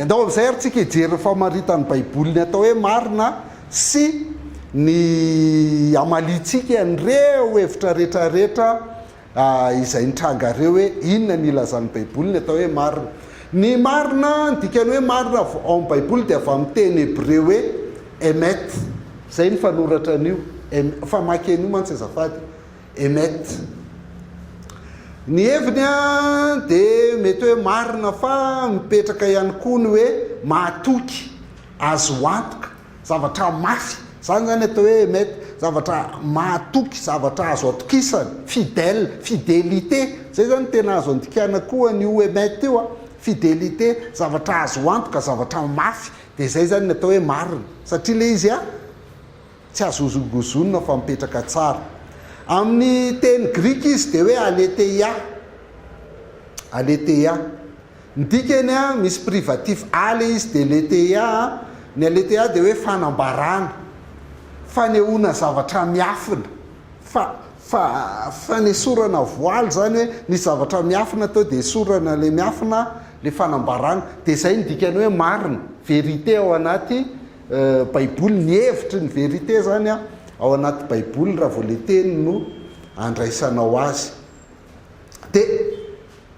andao amin'izay ary tsika hijery famaritan'ny baiboly ny atao hoe marina sy ny amalitsika an'ireo hevitra rehetrarehetra izay nitranga reo hoe inona ny ilazan'ny baiboly ny atao hoe marina. Ny marina dikany hoe marina ao amin'ny baiboly dia avy amin'ny teny hebreo hoe emet, zay ny fanoratra an'io, famaky an'io mantsy azafady, emet. Ny heviny a dia mety hoe marina fa mipetraka ihany koa ny hoe mahatoky, azo antoka, zavatra mafy, zany zany atao hoe emet, zavatra mahatoky, zavatra azo atokisana, fidèle, fidélité, zay zany tena azo andikana koa n'io emet io a, fidélité, zavatra azo antoka, zavatra mafy, dia zay zany ny atao hoe marina, satria le izy a tsy azo ozongozonina fa mipetraka tsara. Amin'ny teny grika izy dia hoe aletheia, aletheia. Ny dikany a misy privatif ale izy dia aletheia, ny aletheia dia hoe fanambarana, fanehoana zavatra miafina, fanesorana voaly zany hoe ny zavatra miafina tao dia esorana le miafina, le fanambarana, dia zay ny dikany hoe marina, vérité ao anaty baiboly, ny hevitry ny vérité zany a ao anaty baiboly raha vao le teny no andraisanao azy. Dia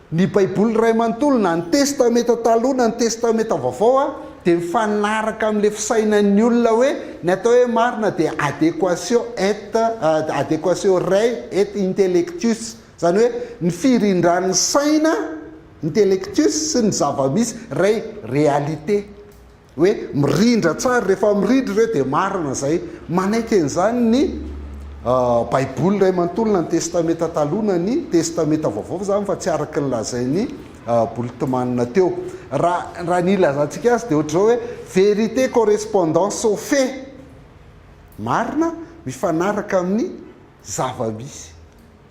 ny baiboly ray manontolo na ny testameta taloha na ny testameta vaovao a dia mifanaraka amin'le fisainan'ny olona hoe ny atao hoe marina dia adequatio rei et intellectus, zany hoe ny firindran'ny saina, intellectus, sy ny zava-misy rei, réalité, hoe mirindra tsara, rehefa mirindra reo dia marina zay. Manaiky an'izany ny baiboly ray manontolo na ny testameta taloha na ny testameta vaovao zany fa tsy araka ny lazainy bolitomanina teo. Raha ny ilazantsika azy dia ohatra zao hoe Vérité-correspondance-aux-faits, marina mifanaraka amin'ny zava-misy,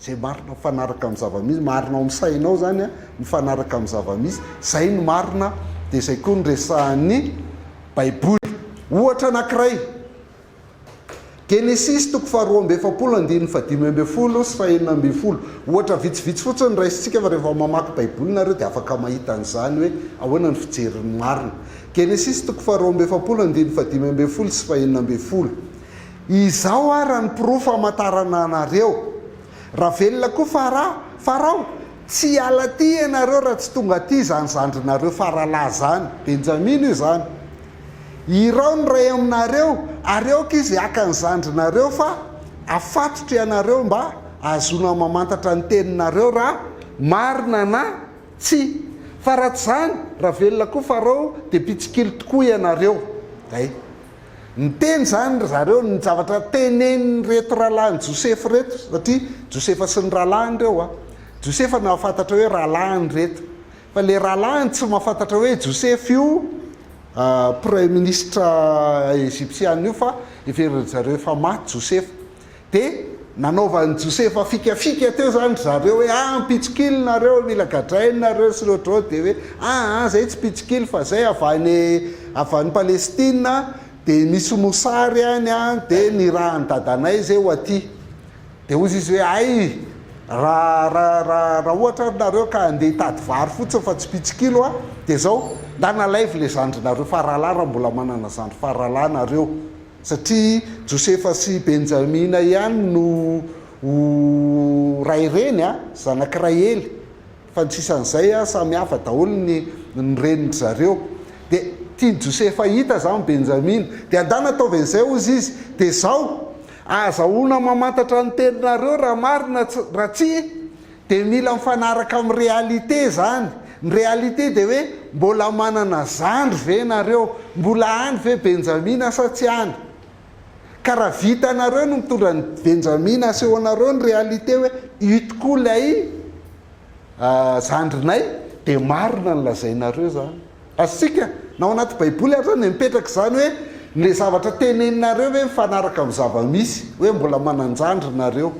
zay marina mifanaraka amin'ny zava-misy, marina ao amin'ny sainao zany a mifanaraka amin'ny zava-misy, zay ny marina. Dia zay koa ny resahan'ny baiboly. Ohatra anankiray, Genesis 2:7-10 sy 4:11. Ohatra vitsivitsy fotsiny raisitsika fa rehefa mamaky baiboly nareo dia afaka mahita an'izany hoe ahoana ny fijerin'ny marina. Genesis 2:7-10 sy 4:11. Izao raha ny pirofo hamantarana anareo, raha velona koa farao, tsy alaty ianareo raha tsy tonga aty zany zandrinareo faralahy zany, benjamina io zany. Irao ny ray aminareo, areoka izy aka ny zandrinareo fa afatotra ianareo mba azona mamantatra ny teninareo raha marina na tsy. Fa raha tsy zany, raha velona koa farao dia pitsikilo tokoa ianareo. Ay, ny teny zany zareo ny zavatra tenen'ny reto rahalahy Josefa reto, satria Josefa sy ny rahalahy reo a. Josefa nahafantatra hoe rahalahiny reto, fa le rahalahiny tsy mahafantatra hoe Josefa io premier ministre égyptien io, fa everiny zareo efa maty Josefa. Dia nanaovan'ny Josefa fikafika teo zany zareo hoe mpitsikilo nareo, mila gadrainy nareo sy loatra, dia hoe zay tsy pitsikilo fa zay avany Palestina, dia misy mosary any a, dia ny raha ny dadanay zay ho aty. Dia ozy izy hoe ay, raha ohatra nareo ka andeha hitady vary fotsiny fa tsy pitsikilo a, dia zao nda nalaivy le zandrinareo faralahy raha mbola manana zandry faralahy nareo, satria Josefa sy Benjamina ihany no ray reny a, zanak'iray hely, fa ntsisan'izay a samy hafa daholo ny reniny zareo. Dia tiany Josefa hita zany Benjamina, dia andana ataovy an'izay ozy izy, dia zao azahoana mamantatra ny teninareo raha marina raha tsy, dia mila mifanaraka amin'ny réalité zany. Ny réalité dia hoe mbola manana zandry ve nareo, mbola any ve Benjamina sa tsy any. Ka raha vita nareo no mitondra ny Benjamina aseho anareo ny réalité hoe io tokoa ilay zandrinay, dia marina ny lazainareo zany. Asika na ao anaty baiboly ary zany mipetraka zany hoe le zavatra teneninareo hoe mifanaraka amin'ny zava-misy, hoe mbola manan-jandry nareo,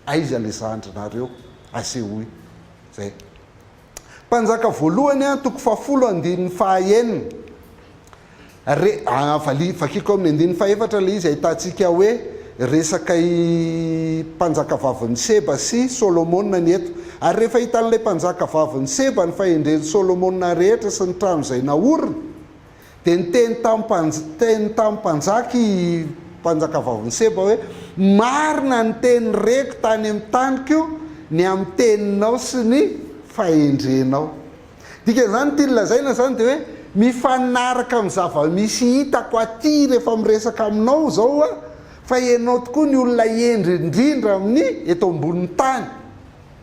aiza le zandry nareo asehoy zay. Mpanjaka voalohany a 7:9 vakiko amin'ny 14 le izy ahitantsika hoe resaka i mpanjaka vavin'ny Seba sy Solomona ny eto. Ary rehefa hitan'ilay mpanjaka vavin'ny Seba ny fahendren'ny Solomona rehetra sy ny trano izay naorina, dia niteny tamin'ny mpanjaky mpanjaka vaviny Seba hoe marina ny teny reko tany amin'ny taniko ny amin'ny teninao sy ny fahendrenao. Dika zany tia lazaina zany dia hoe mifanaraka amin'ny zava-misy hitako aty rehefa miresaka aminao zao a, fa ianao tokoa ny olona endry indrindra amin'ny eto ambonin'ny tany.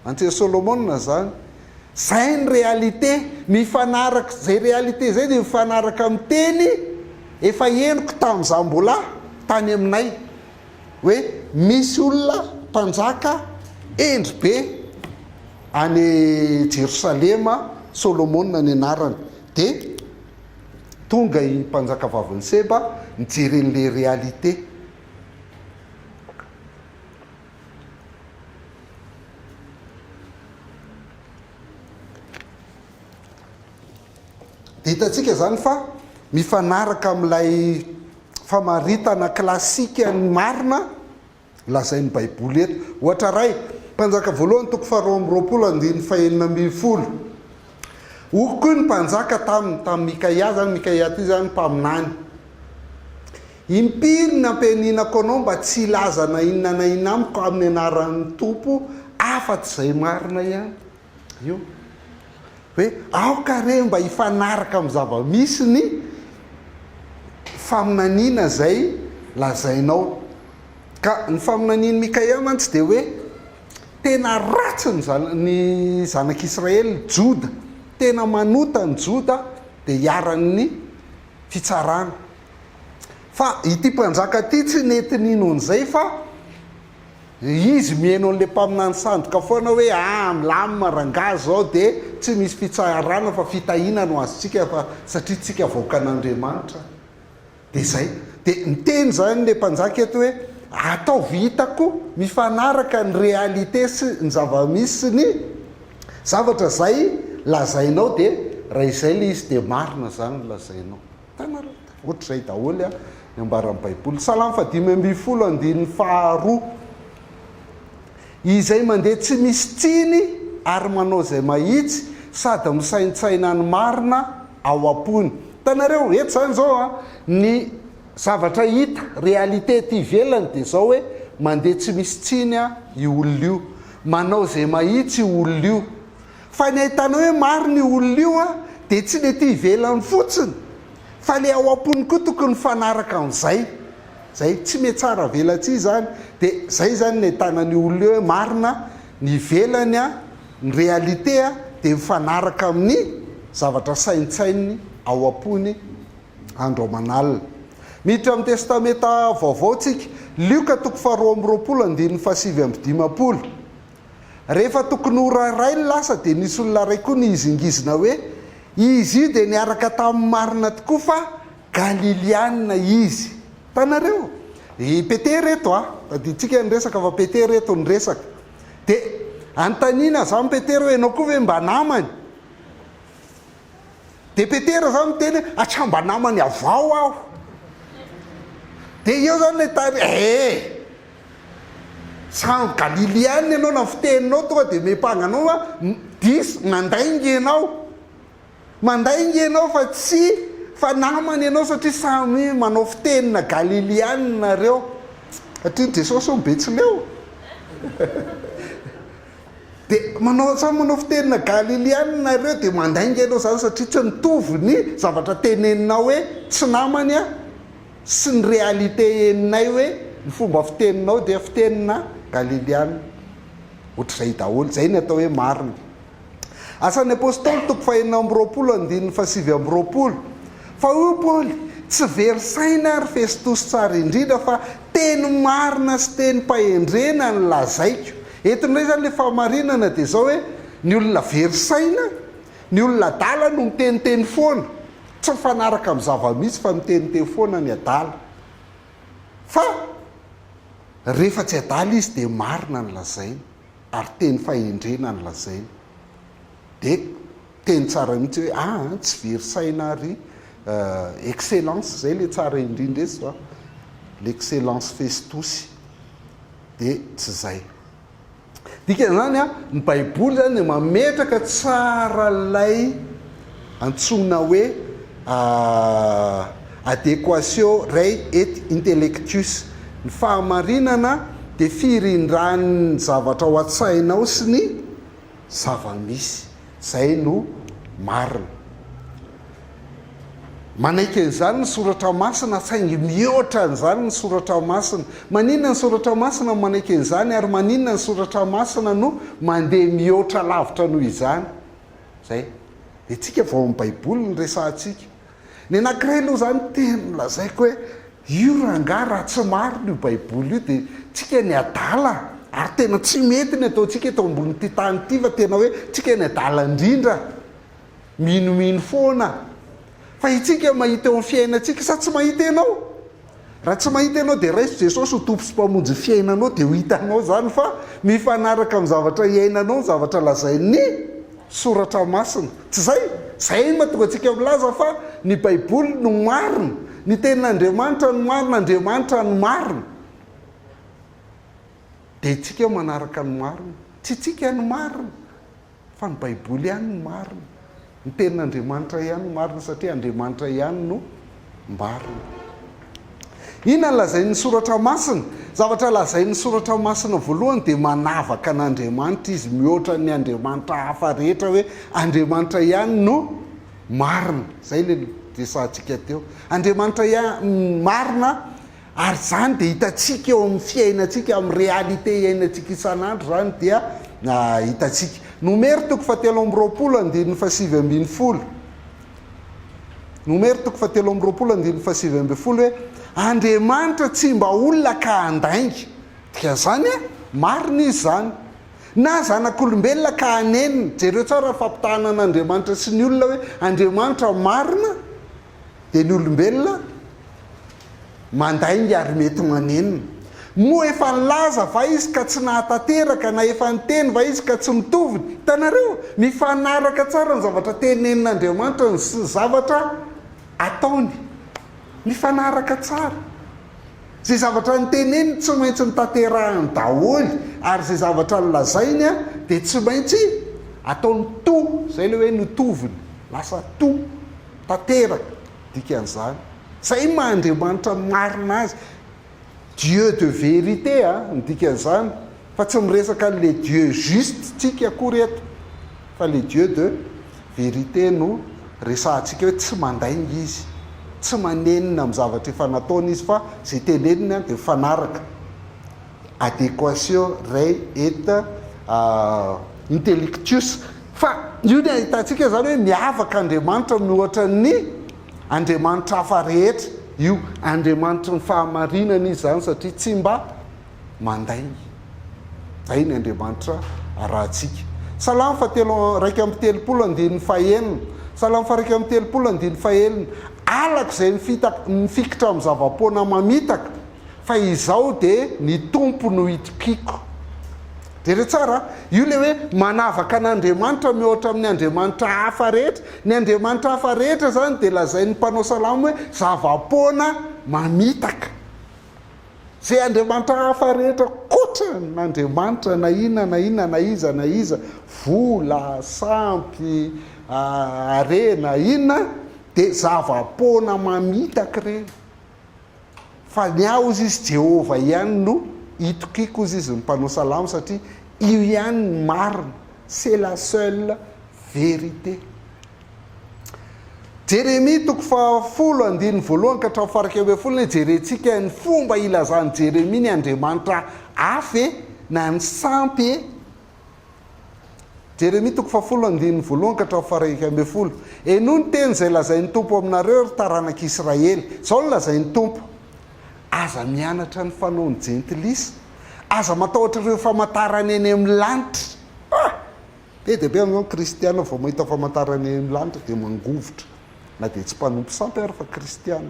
Antsery Solomona zany. Zay ny réalité, mifanaraka zay réalité zay dia mifanaraka amin'ny teny efa eniko tamin'izaho mbola tany aminay hoe misy olona mpanjaka endry be any Jerosalema, Solomona ny anarany. Dia tonga i mpanjaka vaviny Seba nijery an'le réalité. Dia hitatsika zany fa mifanaraka amin'ilay famaritana klasika ny marina lazain'ny baiboly eto. Ohatra ray mpanjaka voalohany 2:20 oko koa ny mpanjaka tamin'ny Mikaia zany, Mikaia ty zany mpaminany, impiry ny ampianinako anao mba tsy ilazana inona na inona amiko amin'ny anaran'ny tompo afa-tsy zay marina ihany. Io hoe aoka re mba hifanaraka amin'ny zava-misy ny faminaniana zay lazainao. Ka ny faminanian'ny Mikaia mantsy dia hoe tena ratsy ny zanak'Israely Joda, tena manota ny Joda dia hiaran'ny fitsarana. Fa ity mpanjaka ty tsy netin'inon'izay fa izy mihaino an'le mpaminany sandoka foana hoe milamina rangahy zao dia tsy misy fitsarana fa fitahiana no azontsika fa satria tsika vaokan'Andriamanitra. Dia zay dia niteny zany le mpanjaka eto hoe ataovy hitako mifanaraka ny réalité sy ny zava-misy sy ny zavatra zay lazainao dia raha izay le izy dia marina zany lazainao. Tanareo ohatr'izay daholo ny ambaran'ny baiboly. Salamo 5:2 izay mandeha tsy misy tsiny ary manao zay mahitsy sady misaintsaina ny marina ao am-pony. Tanareo eto zany zao ny zavatra hita réalité ty ivelany dia zao hoe mandeha tsy misy tsiny io olona io, manao zay mahitsy io olona io. Fa ny ahitana hoe marina io olona io dia tsy le ty ivelany fotsiny fa le ao am-pony koa tokony fanaraka amin'izay. Zay tsy mety tsara velatsia zany. Dia zay zany ny ahitana ny olona io hoe marina ny ivelany ny réalité dia mifanaraka amin'ny zavatra saintsainy ao am-pony andro aman'alina. Miditra amin'ny testamenta vaovao tsika, Lioka 2:20 rehefa tokony horaray ny lasa dia nisy olona ray koa ny izingizina hoe izy io dia niaraka tamin'ny marina tokoa fa Galiliana izy. Tanareo i Petera eto ditsika ny resaka fa Petera eto ny resaka. Dia anontaniana zany Petera hoe ianao koa hoe mba namany? Dia Petera zany miteny atsika mba namany avao aho. Dia eo zany le tany samy Galiliana ianao na fiteninao tonga dia mepanganao dis mandaingy ianao fa tsy fa namany ianao satria samy manao fitenina Galiliana nareo. Satria Jesosy ho Betsileo dia samy manao fitenina Galiliana nareo dia mandaingy ianao zany satria tsy mitovy ny zavatra teneninao hoe tsy namany sy ny réalité eninay hoe ny fomba fiteninao dia fitenina Galiliana. Ohatr'izay daholo, zay ny atao hoe marina. Asan'ny apôstôly 2:20 fa io Paoly tsy very saina ary Festos tsara indrindra fa teny marina sy teny mpahendrena ny lazaiko. Eto ndray zany le fahamarinana dia zao hoe ny olona very saina, ny olona adala no miteniteny foana, tsy mifanaraka amin'ny zava-misy fa miteniteny foana ny adala. Fa rehefa tsy adala izy dia marina ny lazaina ary teny fahendrena ny lazaina. Dia teny tsara mihitsy hoe tsy very saina ary excellence zay le tsara indrindra ezy l'excellence Festus. Dia tsy zay. Dika zany ny baiboly zany mametraka tsara lay antsoina hoe adequatio rei et intellectus. Ny fahamarinana dia firindran'ny zavatra ao an-tsainao sy ny zava-misy, zay no marina. Manaiky an'izany ny soratra masina, saingy mihoatra an'izany ny soratra masina. Maninona ny soratra masina manaiky an'izany, ary maninona ny soratra masina no mandeha mihoatra lavitra noho izany. Zay dia tsika vao amin'ny baiboly ny resantsika. Ny anankiray aloha zany tena lazaiko hoe io ranga raha tsy marina io baiboly io, dia tsika ny adala, ary tena tsy mety ny ataontsika eto ambon'ity tany ity, fa tena hoe tsika ny adala indrindra, minomino foana. Fa itsika mahita eo amin'ny fiainantsika, sa tsy mahita ianao? Raha tsy mahita ianao dia raiso Jesosy ho tompo sy mpamonjy fiainanao, dia ho hitanao zany fa mifanaraka amin'ny zavatra iainanao, ny zavatra lazain'ny soratra masina. Tsy zay? Zay mahatonga antsika milaza fa ny baiboly no marina, ny tenin'Andriamanitra no marina, Andriamanitra no marina. Dia itsika manaraka ny marina, tsy itsika no marina, fa ny baiboly ihany no marina. Ny tenin'Andriamanitra ihany no marina, satria Andriamanitra ihany no marina. Inona lazain'ny soratra masina? Zavatra lazain'ny soratra masina voalohany dia manavaka an'Andriamanitra izy, mihoatra ny Andriamanitra hafa rehetra, hoe Andriamanitra ihany no marina. Zay le resantsika teo. Andriamanitra ihany marina, ary zany dia hitantsika eo amin'ny fiainantsika, amin'ny réalité iainantsika isan'andro zany dia hitantsika. Nomero 7:20. Nomero 7:20 hoe Andriamanitra tsy mba olona ka andaingy, dia zany marina izy zany. Na zanak'olombelona ka hanenina, jereo tsara fampitahana an'Andriamanitra sy ny olona hoe Andriamanitra marina, dia ny olombelona mandaingy ary mety manenina. Moa efa nilaza va izy ka tsy nahatanteraka, na efa niteny va izy ka tsy mitoviny. Hitanareo, mifanaraka tsara ny zavatra tenenin'Andriamanitra ny zavatra ataony, mifanaraka tsara. Zay zavatra niteneny tsy maintsy nitanterahany daholy, ary zay zavatra nilazainy dia tsy maintsy ataony to. Zay le hoe nitoviny, lasa to, tanteraka, dikan'izany. Zay maha-Andriamanitra marina azy. Dieu de vérité, ny dikan'izany, fa tsy miresaka le Dieu juste tsika akory eto, fa le Dieu de vérité no resantsika hoe tsy mandaingy izy, tsy manenina amin'ny zavatra efa nataony izy, fa zay tenenina dia mifanaraka. Adequatio rei et intellectus. Fa io ny ahitantsika zany hoe miavaka Andriamanitra mihoatra ny Andriamanitra hafa rehetra. Io Andriamanitra ny fahamarinana izy zany, satria tsy mba mandaingy. Zay ny Andriamanitra rahantsika. Salamo 1:3-4. Salamo 1:3-4. Alako zay mifikitra amin'ny zava-poana mamitaka, fa izaho dia ny tompo no hitokiko. Dere tsara, io le hoe manavaka an'Andriamanitra mihoatra amin'ny Andriamanitra hafa rehetra. Ny Andriamanitra hafa rehetra zany dia lazain'ny mpanao salamo hoe zava-poana mamitaka. Zay Andriamanitra hafa rehetra kotra n'Andriamanitra, na iza, vola, sampy, arena, inona, dia zava-poana mamitaka reny. Fa ny aozy izy Jehova ihany no hitokiko izy ny mpanao salamo, satria io ihany ny marina. C'est la seule vérité. Jeremia 10:1-20 jerentsika ny fomba ilazan'ny Jeremia ny Andriamanitra hafa na ny sampy. Jeremia 10:1-20. Eno ny teny zay lazain'ny tompo aminareo ry taranak'Israely. Zao no lazain'ny tompo: aza mianatra ny fanaony jentilisa, aza matahotra ireo famantarany eny amin'ny lanitra. Be dia be amin'izao kristiana vao mahita famantarany eny amin'ny lanitra dia mangovotra, na dia tsy mpanompo sampy ary fa kristiana.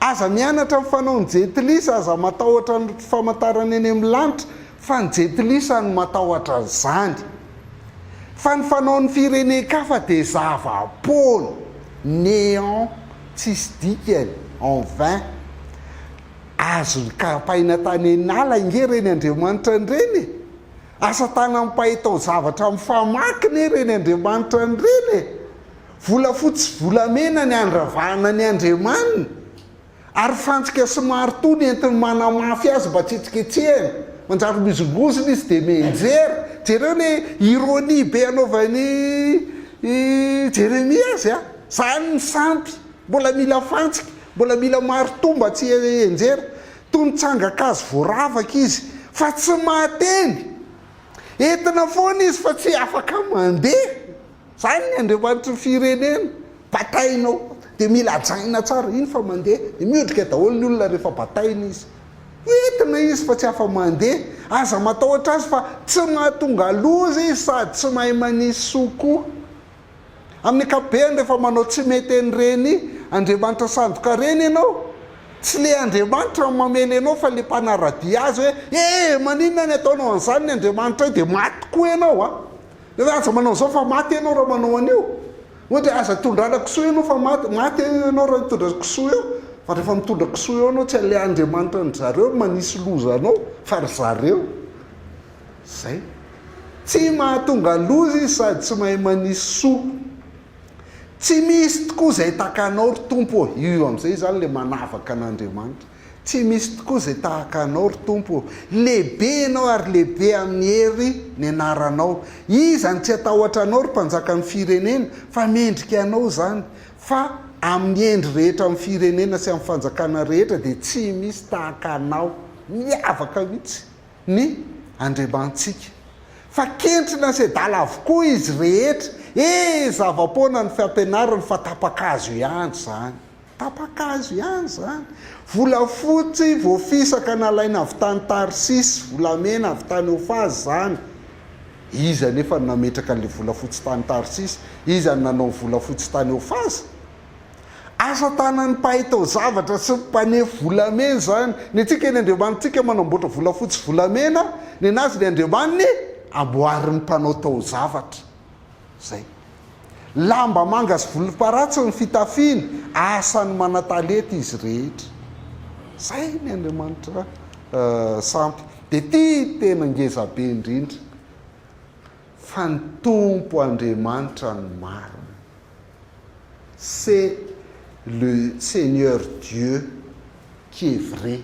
Aza mianatra ny fanaony jentilisa, aza matahotra ny famantarany eny amin'ny lanitra, fa ny jentilisa no matahotra zany. Fa ny fanaony firenen-kafa dia zava-pôna, néant, tsisy dikany, en vain. Azo kapaina tany enala inge reny Andriamanitra nireny. Asa tana mipahitao zavatra mifamaky ne reny Andriamanitra nireny. volafotsy volamena ny andravahana ny Andriamanina, ary fantsika somary to ny entiny manamafy azy mba tsetsiketsehana, manjary mizongozona izy dia menjery. Jereo le ironia be anaovan'ny Jeremia azy a, zany ny sampy, mbola mila fantsika, mbola mila maro to mba tsy enjery. Toy ny tsangakazo voaravaka izy fa tsy mahateny, entina foana izy fa tsy afaka mandeha. Zany ny Andriamanitra ny firenena, batainao dia mila ajaina tsara, iny fa mandeha, dia miodrika daholo ny olona rehefa bataina izy. Entina izy fa tsy afa mandeha, aza matahotra azy fa tsy mahatonga loza izy sady tsy mahay manisy soa koa. Amin'ny ankapobeny rehefa manao tsy mety an'ireny Andriamanitra sandoka reny ianao, tsy le Andriamanitra mamely ianao fa le mpanaradia azy hoe maninona ny ataonao an'izany ny Andriamanitra dia maty koa ianao a. Dia aza manao zao fa maty ianao raha manao an'io. Ohatra aza tondrana kisoa ianao fa maty ianao raha mitondra kisoa eo. Fa rehefa mitondra kisoa eo anao tsy le Andriamanitra ny zareo manisy loza anao fa ry zareo. Zay. Tsy mahatonga loza izy sady tsy mahay manisy soa. Tsy misy tokoa izay tahaka anao ry tompo. Io amin'izay zany le manavaka an'Andriamanitra. Tsy misy tokoa izay tahaka anao ry tompo. Lehibe ianao ary lehibe amin'ny hery ny anaranao. Izany tsy atahotra anao ry mpanjaka ny firenena fa mendrika anao zany. Fa amin'ny endry rehetra amin'ny firenena sy amin'ny fanjakana rehetra dia tsy misy tahaka anao. Miavaka mihitsy ny Andriamantsika. Fa kentrina sy adala avokoa izy rehetra. Zava-poana ny fampianarany fa tapakazo ihany zany. Tapakazo ihany zany. Volafotsy voafisaka nalaina avy tany Tarsisy, volamena avy tany Eofazy zany. Iza nefa nametraka an'le volafotsy tany Tarsisy, iza nanao volafotsy tany Eofazy. Asa tanan'ny mpahitao zavatra sy mpanefy volamena zany. Ny antsika ny Andriamanitsika manamboatra volafotsy volamena, ny anazy ny Andriamaniny amboarin'ny mpanao tao zavatra. Zay. Lamba manga sy volom-paratsy ny fitafiany, asany manatalety izy rehetra. Zay ny Andriamanitra sampy. Dia ty tena ngezabe indrindra. Fa ny tompo Andriamanitra ny marina. C'est le Seigneur Dieu qui est vrai.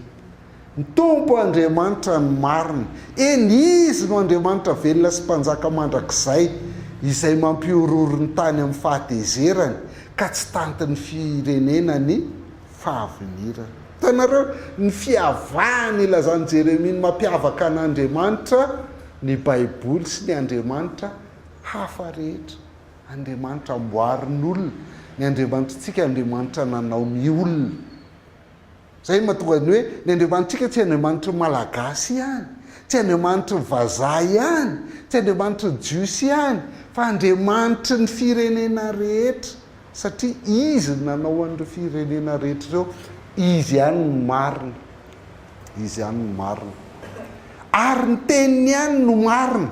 Ny tompo Andriamanitra ny marina. Izy no Andriamanitra velona sy mpanjaka mandrakizay, izay mampiororo ny tany amin'ny fahatezerany ka tsy tantin'ny firenena ny fahavinirana. Tanareo ny fiavahany ilazan'ny Jeremia ny mampiavaka an'Andriamanitra ny Baiboly sy ny Andriamanitra hafa rehetra. Andriamanitra amboarin'olona, ny Andriamanitrantsika Andriamanitra nanao ny olona. Zay mahatonga ny hoe ny Andriamanitsika tsy Andriamanitra malagasy ihany, tsy Andriamanitra vazaha ihany, tsy Andriamanitra jiosy ihany, fa Andriamanitra ny firenena rehetra. Satria izy nanao an'ireo firenena rehetra ireo, izy ihany no marina. Izy ihany no marina. Ary ny teniny ihany no marina.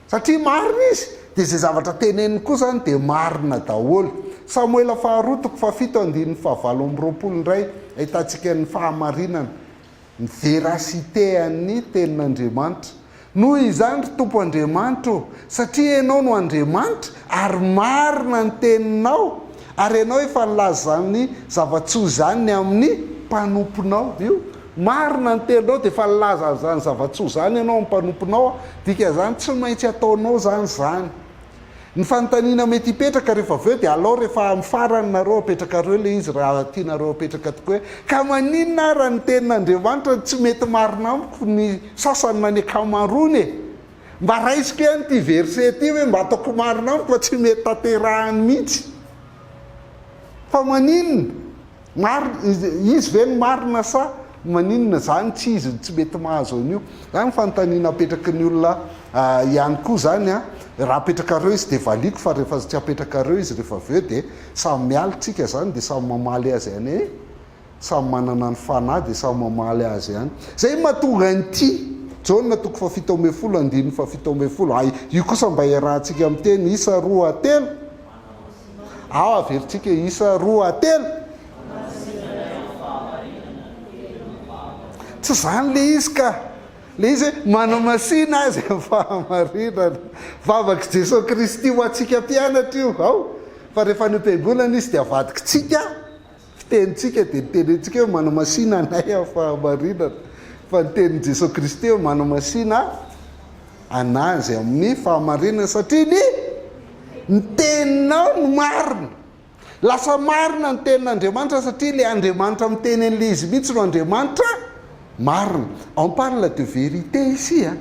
Satria marina izy, dia izay zavatra teneniny koa zany dia marina daholo. Samoela 2:7-9 ahitantsika ny fahamarinana, ny véracité an'ny tenin'Andriamanitra. Noho izany ry tompo Andriamanitra, satria ianao no Andriamanitra ary marina ny teninao, ary ianao efa nilazan'ny zava-tsoa zany amin'ny mpanomponao. Io marina ny teninao dia efa nilaza zany zava-tsoa zany ianao amin'ny mpanomponao, dika zany tsy maintsy ataonao zany. Ny fanontaniana mety hipetraka rehefa avy eo dia alao rehefa amin'ny farany nareo apetraka reo le izy raha tianareo apetraka tokoa hoe ka maninona raha ny tenin'Andriamanitra tsy mety marina amiko ny sasany na ny akamarony mba raisiko ihany ty verset ty hoe mba ataoko marina amiko fa tsy mety tanterahany mihitsy. Fa maninona izy ve ny marina sa maninona zany tsy izy tsy mety mahazo an'io. Zany fanontaniana apetraky ny olona ihany koa zany a. Raha apetrakareo izy dia valiko, fa rehefa tsy apetrakareo izy rehefa avy eo dia samy mialitsika zany dia samy mamaly azy ihany. Samy manana ny fanahy dia samy mamaly azy ihany. Zay mahatonga an'ity Jaona 7:7-7. Io kosa mba iarahantsika amin'ny teny isa 2:3. Averintsika isa 2:3. Tsy zany le izy ka. Le izy hoe manamasina azy Fahamarinana. Vavaky Jesosy Kristy ho antsika mpianatra io. fa rehefa ny am-piangonana izy dia avadikitsika fitenitsika dia nitenitsika hoe manamasina anay a Fahamarinana, fa ny tenin' Jesosy Kristy hoe manamasina anazy amin'ny fahamarinana satria ny teninao no marina. Lasa marina ny tenin'Andriamanitra satria le Andriamanitra miteny an'le izy mihitsy no Andriamanitra marina. On parle de vérité ici a.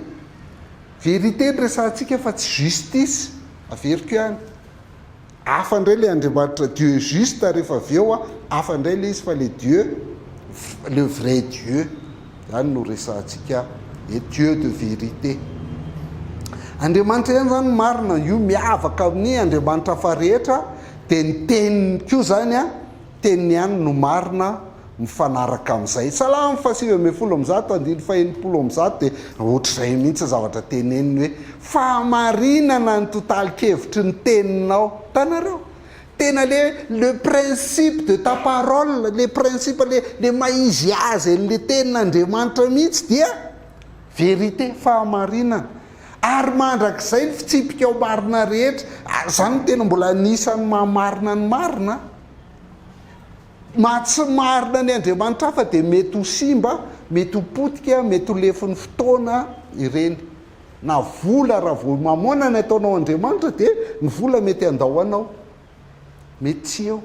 Vérité ny resantsika fa tsy justice, averiko ihany. Hafa indray le Andriamanitra Dieu juste rehefa avy eo a, hafa indray le izy fa le Dieu, le vrai Dieu. Zany no resantsika e Dieu de vérité. Andriamanitra ihany zany marina, io miavaka amin'ny Andriamanitra hafa rehetra, dia ny teniny koa zany a, teniny ihany no marina mifanaraka amin'izay. Salamo 5:1-5:1 dia ohatr'izay mihitsy zavatra teneniny hoe fahamarinana ny totalin-kevitry ny teninao. Tanareo tena le principe de ta parole, le principe le maizy azy le tenin'Andriamanitra mihitsy dia vérité, fahamarinana. Ary mandrak'izay ny fitsipika ao marina rehetra, zany no tena mbola anisan'ny mahamarina ny marina. Tsy marina ny Andriamanitra hafa dia mety ho simba, mety ho potika, mety ho lefin'ny fotoana ireny. Na vola raha vao mamoana ny ataonao Andriamanitra dia ny vola mety andahoanao, mety tsy eo.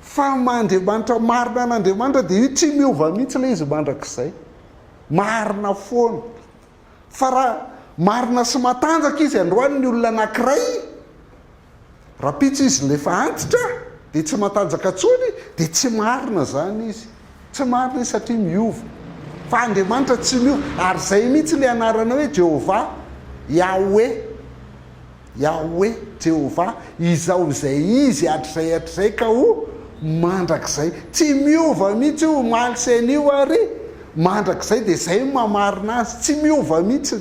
Fa Andriamanitra marina n'Andriamanitra dia io tsy miova mihitsy ilay izy mandrak'izay. Marina foana. Fa raha marina sy matanjaka izy androany ny olona anankiray, rapitso izy lefa antitra dia tsy matanjaka tsony, dia tsy marina zany izy. Tsy marina izy satria miova. Fa Andriamanitra tsy miova. Ary zay mihitsy le anarana hoe Jehovah, Yahweh, Jehovah, izao izay izy hatrizay ka ho mandrak'izay. Tsy miova mihitsy io maly sain'io ary mandrak'izay dia zay mamarina azy. Tsy miova mihitsy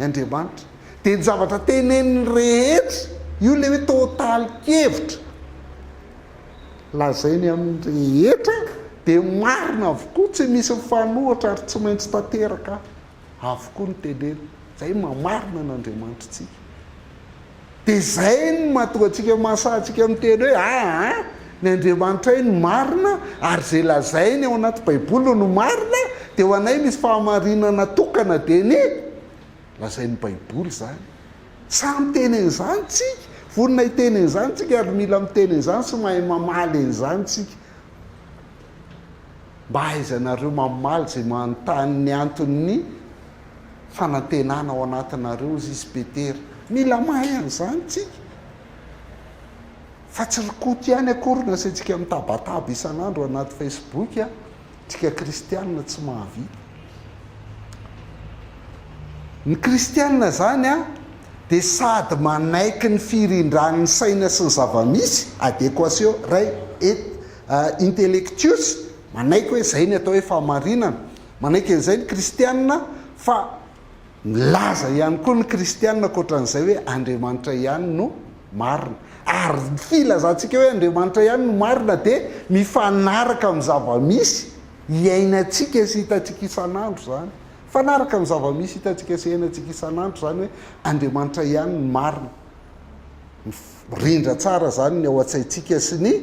Andriamanitra. Dia ny zavatra teneniny rehetra, io le hoe totalin-kevitra, lazainy amin'ny rehetra dia marina avokoa, tsy misy mifanohitra ary tsy maintsy tanteraka avokoa ny teneny. Zay mamarina n'Andriamanitra tsika. Dia zay no mahatonga antsika mahasahantsika miteny hoe ny Andriamanitra ny marina, ary zay lazainy ao anaty Baiboly no marina, dia ho anay misy fahamarinana tokana dia ny lazain'ny Baiboly zany. Samy tenen'izany tsika, vonona hitenen'izany tsika ary mila mitenen'izany sy mahay mamaly en'izany tsika. Mba haizanareo mamaly izay manontany ny anton'ny fanantenana ao anatinareo izy Petera. Mila mahay an'izany tsika. Fa tsy rikoty ihany akorina saintsika mitabataba isan'andro anaty Facebook a, tsika kristianina tsy mahavita. Ny kristianina zany a dia sady manaiky ny firindran'ny saina sy ny zavamisy, adequatio intellectus, manaiky hoe zay ny atao hoe fahamarinana. Manaiky an'izay ny kristianina, fa milaza ihany koa ny kristianina ankoatran'izay hoe Andriamanitra ihany no marina. Ary filazantsika hoe Andriamanitra ihany no marina dia mifanaraka amin'ny zavamisy iainantsika sy hitantsika isan'andro zany. Fanaraka amin'ny zavamisy hitantsika sy iainantsika isan'andro zany hoe Andriamanitra ihany no marina. Rindra tsara zany ny ao an-tsaintsika sy ny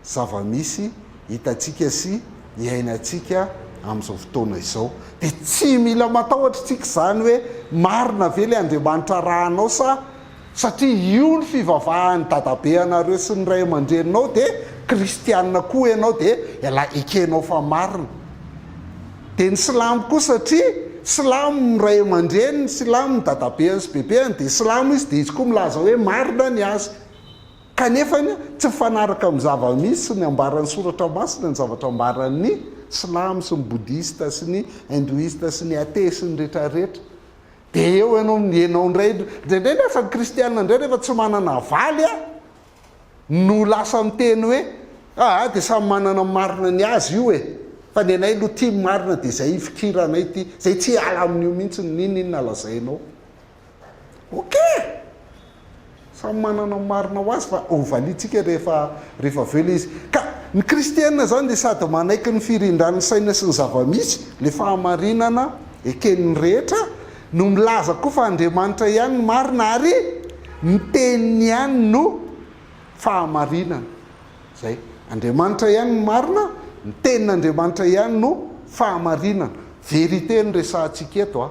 zavamisy hitantsika sy iainantsika amin'izao fotoana izao. Dia tsy mila matahotra tsika zany hoe marina ve le Andriamanitra rahanao satria io ny fivavahan'ny dadabe anareo sy ny ray aman-dreninao dia kristianina koa ianao dia ekenao fa marina. Dia ny silamo koa satria silamo ny ray aman-dreniny, silamo ny dadabeany sy bebeany, dia silamo izy dia izy koa milaza hoe marina ny azy. Kanefa tsy mifanaraka amin'ny zavamisy sy ny ambaran'ny soratra masina ny zavatra ambaran'ny silamo sy ny boudista sy ny hindoista sy ny athée sy ny rehetrarehetra. Dia eo ianao indray lasa ny kristianina indray rehefa tsy manana valy no lasa miteny hoe dia samy manana marina ny azy io fa ny anay lo tia marina dia zay fikiranay ty, zay tsy ala amin'io mihitsy ninona lazainao. Samy manana marina ho azy fa ovalitsika rehefa velo izy. Ka ny kristianina zany dia sady manaiky ny firindran'ny saina sy ny zavamisy, le fahamarinana eken'ny rehetra, no milaza koa fa Andriamanitra ihany ny marina ary ny teniny ihany no fahamarinana zay. Andriamanitra ihany no marina, ny tenin'Andriamanitra ihany no fahamarinana. Vérité no resahantsika eto a,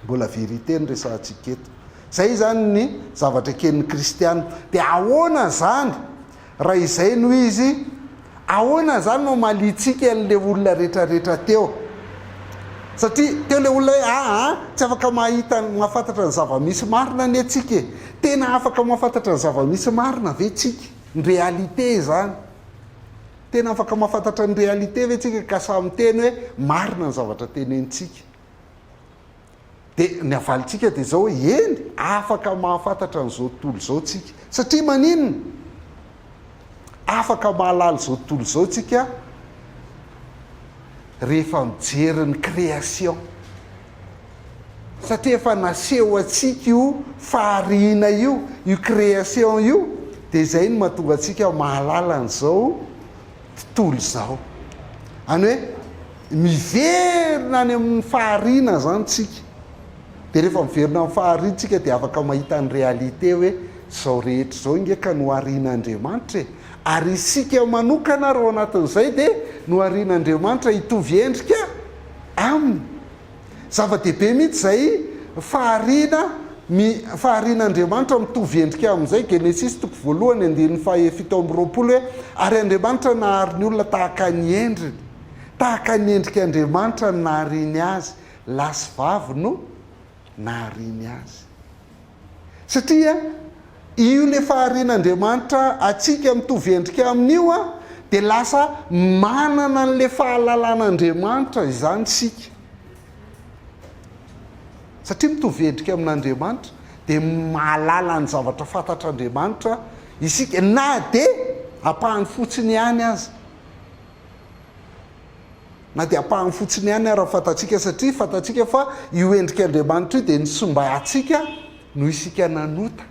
mbola vérité no resahantsika eto. Zay zany ny zavatra kenin'ny kristianina. Dia ahoana zany raha izay no izy, ahoana zany no malitsika an'le olona rehetrarehetra teo? Satria teo le olona hoe tsy afaka mahafantatra ny zava-misy marina ny atsika e. Tena afaka mahafantatra ny zava-misy marina ve tsika? Ny réalité zany. Tena afaka mahafantatra ny réalité ve tsika ka samy teny hoe marina ny zavatra tenentsika? Dia ny avalitsika dia zao hoe eny afaka mahafantatra n'izao tontolo izao tsika. Satria maninona? Afaka mahalala izao tontolo izao tsika rehefa mijery ny création. Satria efa naseho atsika io fahariana io création io, dia izay no mahatonga atsika mahalala n'izao tontolo izao. Any hoe miverina any amin'ny fahariana zany tsika. Dia rehefa miverina amin'ny fahariana tsika dia afaka mahita ny réalité hoe zao rehetra zao ingeka no harian'Andriamanitra e. Ary isika manokana reo anatin'izay dia no harian'Andriamanitra hitovy endrika aminy. Zava-dehibe mihitsy zay faharian'Andriamanitra mitovy endrika amin'izay. Genesis 1:7 hoe ary Andriamanitra nahary ny olona tahaka ny endriny, tahaka ny endrik'Andriamanitra no nahariany azy, lasy vavy no nahariany azy. Satria io le faharian'Andriamanitra atsika mitovy endrika amin'io a, dia lasa manana an'le fahalalan'Andriamanitra izany sika. Satria mitovy endrika amin'Andriamanitra dia mahalala ny zavatra fantatr'Andriamanitra isika, na dia ampahany fotsiny ihany aza. Na dia ampahany fotsiny ihany raha fantatsika, satria fantatsika fa io endrik'Andriamanitra io dia ny sombatsika no isika nanota,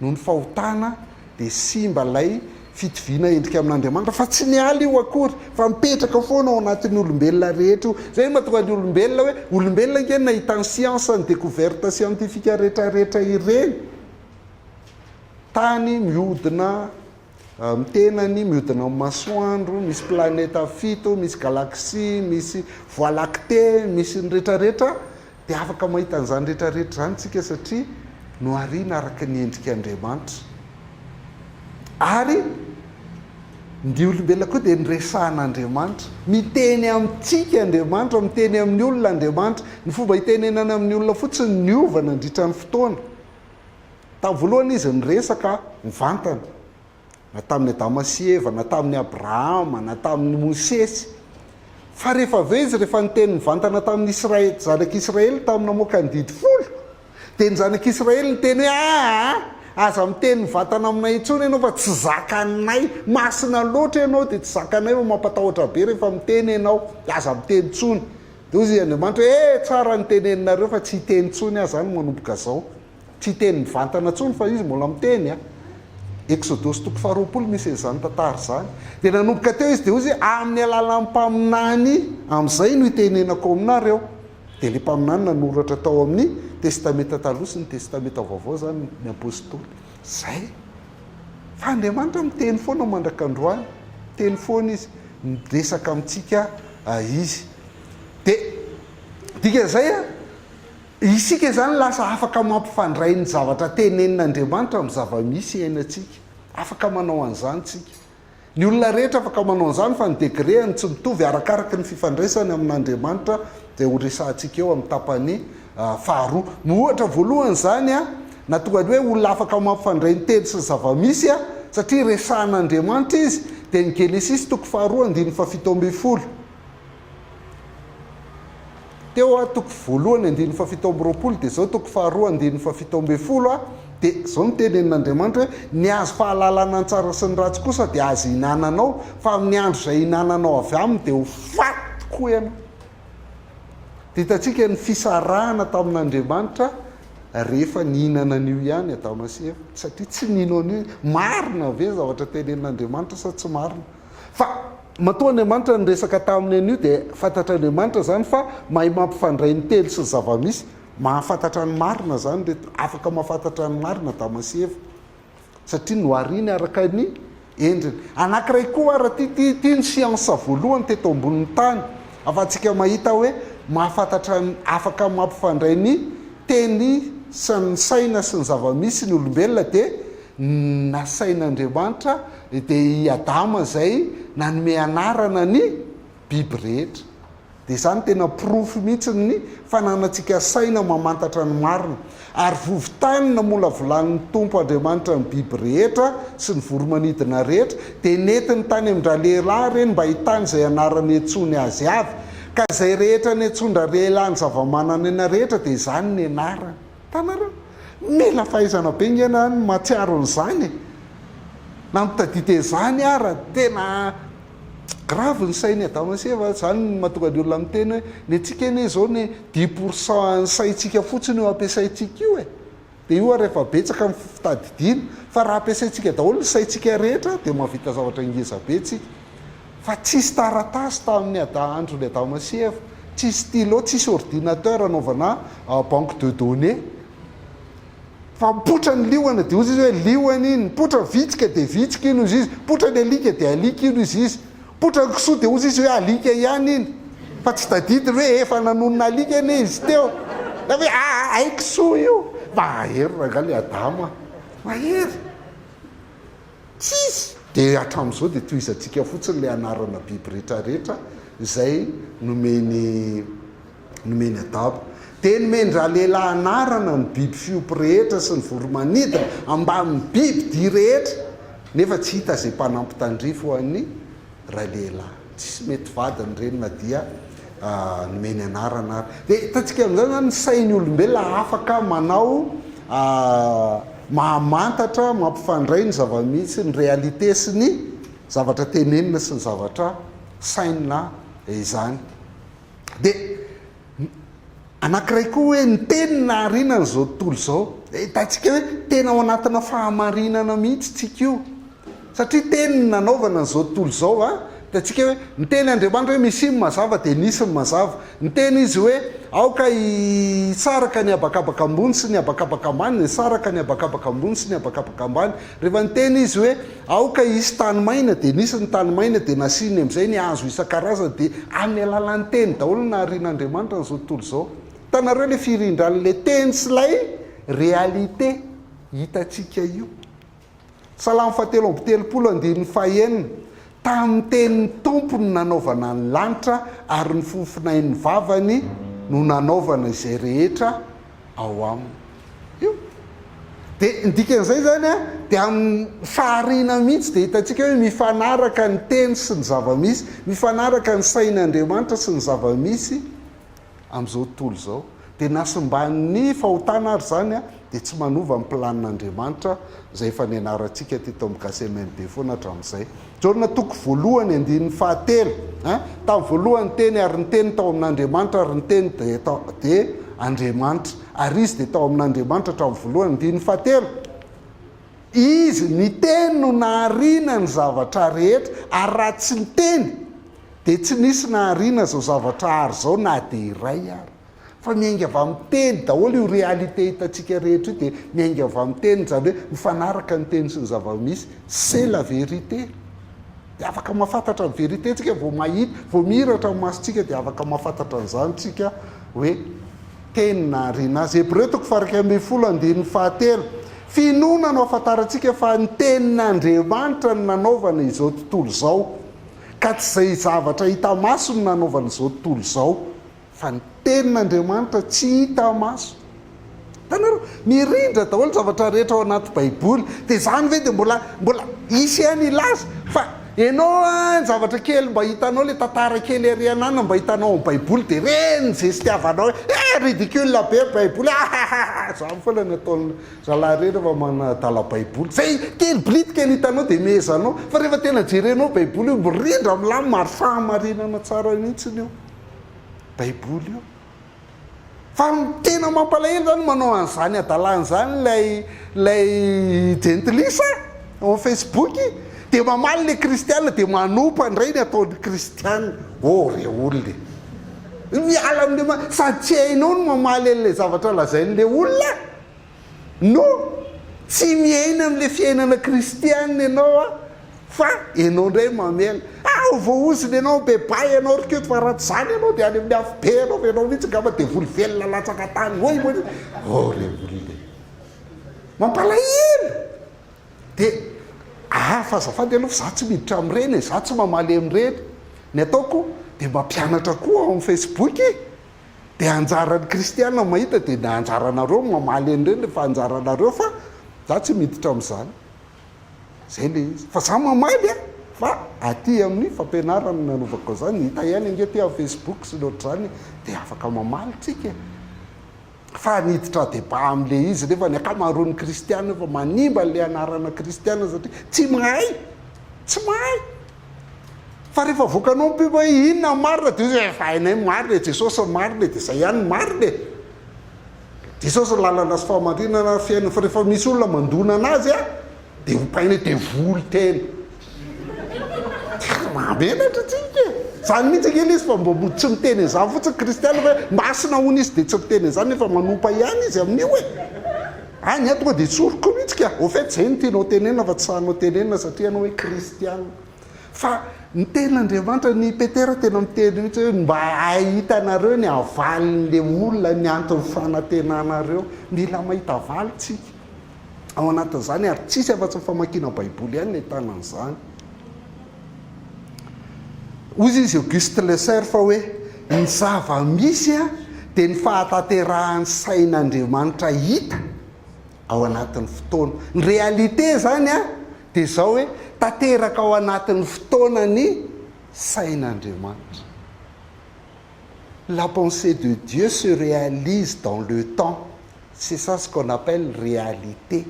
no ny fahotana dia simba lay fitoviana endrika amin'Andriamanitra. Fa tsy nialy io akory, fa mipetraka foana ao anatin'ny olombelona rehetra io. Zay mahatonga ny olombelona hoe olombelona nge nahita ny siansa, ny découverte scientifique rehetrarehetra ireny. Tany mihodina mitenany, mihodina amin'ny masoandro, misy planeta 7, misy galaxie, misy voie lactée, misy ny rehetrarehetra, dia afaka mahita an'izany rehetrarehetra zany tsika satria no hariana araka ny endrik'Andriamanitra. Ary ny olombelona koa dia nyresahan'Andriamanitra, miteny amintsika Andriamanitra, miteny amin'ny olona Andriamanitra. Ny fomba hitenenana amin'ny olona fotsiny ny ovana nandritra ny fotoana. Tamin'ny voalohany izy niresaka mivantana, na tamin'ny Adama sy Eva, na tamin'ny Abrahama, na tamin'ny Mosesy. Fa rehefa avy eo izy rehefa niteny mivantana tamin'ny Israely, zanak'Israely tamin'ny namoaka ny didy 10, dia ny zanak'Israely niteny hoe aza miteny mivantana aminay intsony ianao fa tsy zakanay, masina loatra ianao dia tsy zakanay fa mampatahotra be rehefa miteny ianao, aza miteny intsony. Dia ozy Andriamanitra hoe tsara ny teneninareo fa tsy hiteny intsony aza zany manomboka zao, tsy hiteny mivantana intsony fa izy mbola miteny a. Exodus 20 misy izany tantara zany. Dia nanomboka teo izy dia ozy amin'ny alalan'ny mpaminany amin'izay no hitenenako aminareo. Dia le mpaminany nanoratra tao amin'ny testamenta taloha sy ny testamenta vaovao zany ny apôstôly. Zay fa Andriamanitra miteny foana mandrak'androany, miteny foana izy, miresaka amintsika izy. Dia dika zay isika zany lasa afaka mampifandray ny zavatra tenenin'Andriamanitra amin'ny zava-misy iainantsika. Afaka manao an'izany tsika. Ny olona rehetra afaka manao an'izany fa ny degreny tsy mitovy arakaraka ny fifandraisany amin'Andriamanitra dia ho resahantsika eo amin'ny tapany faharoa. Ohatra voalohany zany na tonga hoe olona afaka mampifandray ny teny sy zava-misy satria resahan'Andriamanitra izy, dia ny Genesis 2:7. Teo toko voalohany 2:7 dia zao toko 2:7 dia zao ny tenenin'Andriamanitra hoe ny azo fahalalana ny tsara sy ny ratsy kosa dia azo hinananao, fa amin'ny andro izay hinananao avy aminy dia ho faty koa ianao. Dia hitantsika ny fisarahana tamin'Andriamanitra rehefa nihinana an'io ihany Adama sy Eva, satria tsy nino an'io. Marina ve zavatra tenenin'Andriamanitra sa tsy marina? Fa matoa Andriamanitra nyresaka taminy an'io dia fantatr'Andriamanitra zany fa mahay mampifandray ny teny sy zava-misy, mahafantatra ny marina zany, dia afaka mahafantatra ny marina Adama sy Eva. satria noariny araka ny endriny. Anankiray koa raha ty ny siansa voalohany teto ambonin'ny tany afa-tsika mahita hoe mahafantatra afaka mampifandray ny teny sy ny saina sy ny zava-misy ny olombelona dia nasain'Andriamanitra dia i Adama zay nanome anarana ny biby rehetra. Dia izany tena profy mihitsy ny fananantsika saina mamantatra ny marina. Ary vovon-tany namola volan'ny Tompo Andriamanitra ny biby rehetra sy ny voromanidina rehetra dia netiny tany amindra lehilahy reny mba hitany izay anarany antsony azy avy. Ka izay rehetra ny antsondra lehilahy ny zavamanana rehetra dia izany ny anarany. Tanareo mila fahaizana be ngena ny matsiaro n'izany na mitadita izany ara tena grave ny sainy Adama sy Eva. Zany mahatonga ny olona miteny hoe ny antsika eny zao ny 10% ny saintsika fotsiny io ampiasaintsika io dia io rehefa betsaka ny fitadidiana fa raha ampiasaintsika daholo ny saintsika rehetra dia mahavita zavatra ingeza be tsika. Fa tsisy taratasy tamin'ny andron'ny Adama sy Eva, tsisy stylo, tsisy ordinateur anaovana banque de données. Fa mipotra ny liona dia ozy izy hoe liona iny, mipotra vitsika dia vitsika iny ozy izy, mipotra ny alika dia alika iny ozy izy, mipotra ny kisoa dia ozy izy hoe alika ihany iny. Fa tsy tadidiny hoe efa nanonona alika ane izy teo na hoe ay kisoa io. Mahery rangaly Adama, mahery tsisy. Dia hatramin'izao dia toizantsika fotsiny ilay anarana biby rehetrarehetra izay nomeny Adama. Dia nomendra lehilahy anarana ny biby fiompy rehetra sy ny voromanidina ambamin'ny biby dia rehetra, nefa tsy hita izay mpanampy tandrifo ho an'ny rahalehilahy. Tsisy mety vadiny reny na dia nomeny anarana. Dia hitantsika amin'izany ny sain'ny olombelona afaka manao mahamantatra mampifandray ny zava-misy ny réalité sy ny zavatra tenenina sy ny zavatra saina izany. Dia anankiray koa hoe ny teny naharina n'izao tontolo izao, hitantsika hoe tena ao anatina fahamarinana mihitsy tsika io, satria teny nanaovana n'izao tontolo izao hitantsika hoe ny teny Andriamanitra hoe misy ny mazava dia nisy ny mazava. Ny teny izy hoe aoka hisaraka ny abakabaka ambony sy ny abakabaka ambany, ny saraka ny abakabaka ambony sy ny abakabaka ambany. Rehefa ny teny izy hoe aoka hisy tanymaina dia nisy ny tanymaina dia nasiny amin'izay ny hazo isan-karazany. Dia amin'ny alalan'ny teny daholo naharian'Andriamanitra n'izao tontolo izao. Hitanareo ilay firindran'ilay teny sy ilay réalité hitantsika io. Salamo 7:3 tamin'ny tenin'ny Tompony nanaovana ny lanitra ary ny fofinain'ny vavany no nanaovana izay rehetra ao aminy. Io dia ndikan'izay zany dia amin'ny fahariana mihitsy dia hitantsika hoe mifanaraka ny teny sy ny zava-misy, mifanaraka ny sain'Andriamanitra sy ny zava-misy amin'izao tontolo izao. Dia nasimban'ny fahotana ary zany dia tsy manova ny planin'Andriamanitra izay efa nianarantsika teto amin'ny gasemeny be foana hatramin'izay. Jona toko voalohany 9:7 tamin'ny voalohany teny ary ny teny tao amin'Andriamanitra ary ny teny dia Andriamanitra ary izy dia tao amin'Andriamanitra hatramin'ny voalohany 9:7. Izy ny teny no nahariana ny zavatra rehetra ary raha tsy ny teny dia tsy nisy nahariana zao zavatra ary zao na dia iray ary. Fa miainga avy amin'ny teny daholo io réalité hitantsika rehetra io dia miainga avy amin'ny teny, zany hoe mifanaraka ny teny sy ny zava-misy. C'est la vérité. Dia afaka mahafantatra ny vérité tsika vao mahita, vao mihiratra amin'ny masontsika dia afaka mahafantatra an'izany tsika hoe teny nahariana azy. Hebreo 12:7 finoana no ahafantarantsika fa ny tenin'Andriamanitra no nanaovana izao tontolo izao, ka tsy izay zavatra hita maso no nanaovana izao tontolo izao, fa ny tenin'Andriamanitra tsy hita maso. Tanareo mirindra daholo zavatra rehetra ao anaty Baiboly. Dia izany ve dia mbola isy ihany ilaza fa ianao ny zavatra kely mba hitanao ilay tantara kely arianana mba hitanao amin'ny Baiboly dia reny zay sy tiavanao hoe ridicule be Baiboly zany foana ny ataon'ny zalahy reny rehefa manadala Baiboly, zay kely blitika ny hitanao dia mezanao. Fa rehefa tena jerenao Baiboly io mirindra milamy maro fahamarinana tsara mihitsiny io Baiboly io. Fa tena mampalahelo zany manao an'izany adalan'izany lay gentilisa au Facebook dia mamaly le kristianina dia manompa indray ny ataon'ny kristianina. Re olona miala amin'le sady tsy hainao no mamaly an'ilay zavatra lazain'le olona no tsy miaina amin'le fiainana kristianina ianao a fa ianao indray mamela voaoziny ianao bebay ianao riketo fa raha tsy zany ianao dia any amin'ny afobe ianao fa ianao mihitsy ngamba dia voly velona latsaka tany oy revolile mampalahelo dia fazafady aloha fa za tsy miditra amin'ireny za tsy mamaly amin'ireny ny ataoko dia mampianatra koa ao amin'ny facebook dia anjaran'ny kristianina mahita dia na anjaranareo mamaly an'ireny fa anjaranareo fa za tsy miditra amin'izany zay le izy fa za mamaly fa aty amin'ny fampianarana nanovako zany hita ihany ange ty amin'ny facebook sy loatr'izany dia afaka mamaly tsika fa niditra débat amin'le izy nefa ny akamaroan'ny kristianina fa manimba le anarana kristianina satria tsy mahay fa rehefa vokanao mpiba inona marina dia fa hainay marina jesosy marina dia zay ihany marina jesosy lalana sy fahamarinana fiainana fa rehefa misy olona mandona anazy dia hopaina dia voly teny mamenatra tsika zany mihitsy kely izy fa mbo tsy miteny zany fotsiny kristianina fa masina hony izy dia tsy miteny zany nefa manompa ihany izy amin'io ny atonga dia tsoroko mihitsy au fait zay no tianao tenenina fa tsy sahanao tenenina satria anao hoe kristianina fa ny tenin'Andriamanitra ny petera tena miteny mihitsy hoe mba ahitanareo ny avalin'le olona ny antony fanantenanareo mila mahita avaly tsika ao anatin'izany ary tsisy afa-tsy famakiana baiboly ihany ny tanan'izany ozy izy Auguste Lesser fa hoe ny zava-misy dia ny fahataterahan'ny sain'Andriamanitra hita ao anatin'ny fotoana ny réalité zany dia zao hoe tateraka ao anatin'ny fotoana ny sain'Andriamanitra. La pensée de Dieu se réalise dans le temps. C'est ça ce qu'on appelle réalité.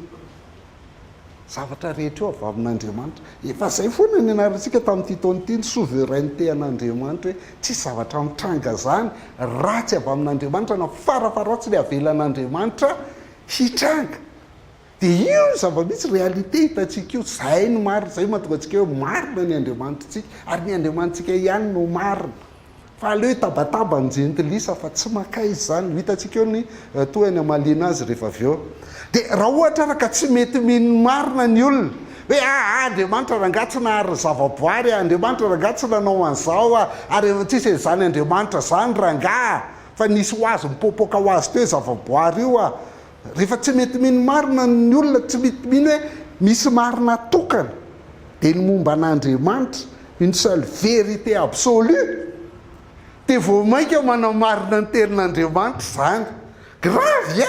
Zavatra rehetra eo avy amin'Andriamanitra. Efa zay foana ny anarantsika tamin'ity taona ity ny souveraineté an'Andriamanitra hoe tsy zavatra mitranga zany ratsy avy amin'Andriamanitra na farafaratsy le avelan'Andriamanitra hitranga. Dia io zava-misy réalité hitantsika io zay no marina zay mahatonga antsika hoe marina ny Andriamanitritsika ary ny Andriamanitsika ihany no marina. Fa aleo tabataba ny jentilisa fa tsy makay izany hitantsika eo ny toany amalina azy rehefa avy eo. Dia raha ohatra araka tsy mety mino marina ny olona hoe Andriamanitra rangatsy nahary zavaboary Andriamanitra rangatsy nanao an'izao ary tsisy zany Andriamanitra zany rangaha fa nisy ho azy mipopoka ho azy teo zavaboary io rehefa tsy mety mino marina ny olona tsy mety mino hoe misy marina tokana dia ny momba an'Andriamanitra une seule vérité absolue dia vao mainka manao marina ny tenin'Andriamanitra zany grave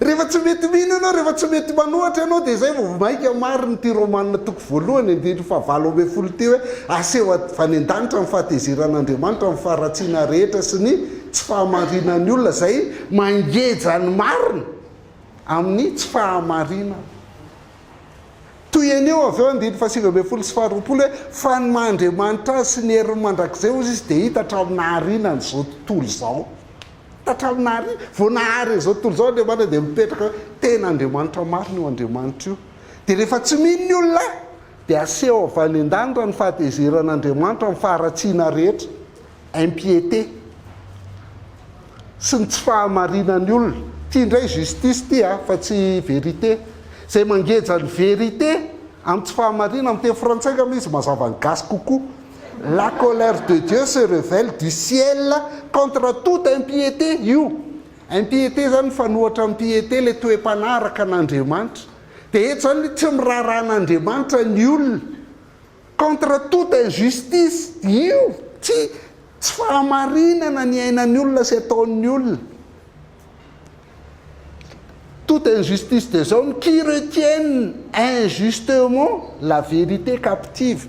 rehefa tsy mety mino ianao rehefa tsy mety manohatra ianao dia zay vao mainka marina ty romanina toko voalohany andiny fa 7 ty hoe aseho vany an-danitra ny fahateziran'Andriamanitra ny faharatsiana rehetra sy ny tsy fahamarinany olona zay mangeja ny marina amin'ny tsy fahamarinana toy aneo avy eo andiny fa 7 sy 20 hoe fa ny Andriamanitra azy sy ny heriny mandrakizay ozy izy dia hita hatraminahariana n'izao tontolo izao hatraminahariana vao nahary izao tontolo izao Andriamanitra dia mipetraka tena Andriamanitra marina io Andriamanitra io dia rehefa tsy mino ny olona dia aseho avy any an-danitra ny fahateziran'Andriamanitra ny faharatsiana rehetra impiété sy ny tsy fahamarinany olona tia indray justice ty fa tsy vérité zay mangeja ny vérité amin'ny tsy fahamarina amin'ny teny frantsay ka izy mazava ny gasy kokoa la colère de Dieu se révèle du ciel contre toute impiété io impiété zany fanohatra impiété le toe-panaraka an'Andriamanitra dia eto zany tsy miraran'Andriamanitra ny olona contre toute injustice io tsy fahamarinana ny ainan'ny olona sy ataon'ny olona toute injustice des hommes qui retiennent injustement la vérité captive.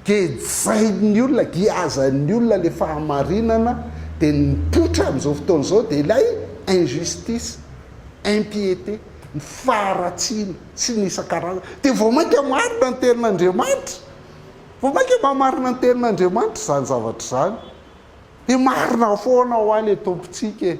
Gejain'ny olona giazan'ny olona le fahamarinana dia nipotra amin'izao fotoana izao dia ilay injustice impiété ny faharatsiana sy ny isan-karazana dia vao mainka marina ny tenin'Andriamanitra vao mainka mamarina ny tenin'Andriamanitra zany zavatra zany dia marina foana ho any tompontsika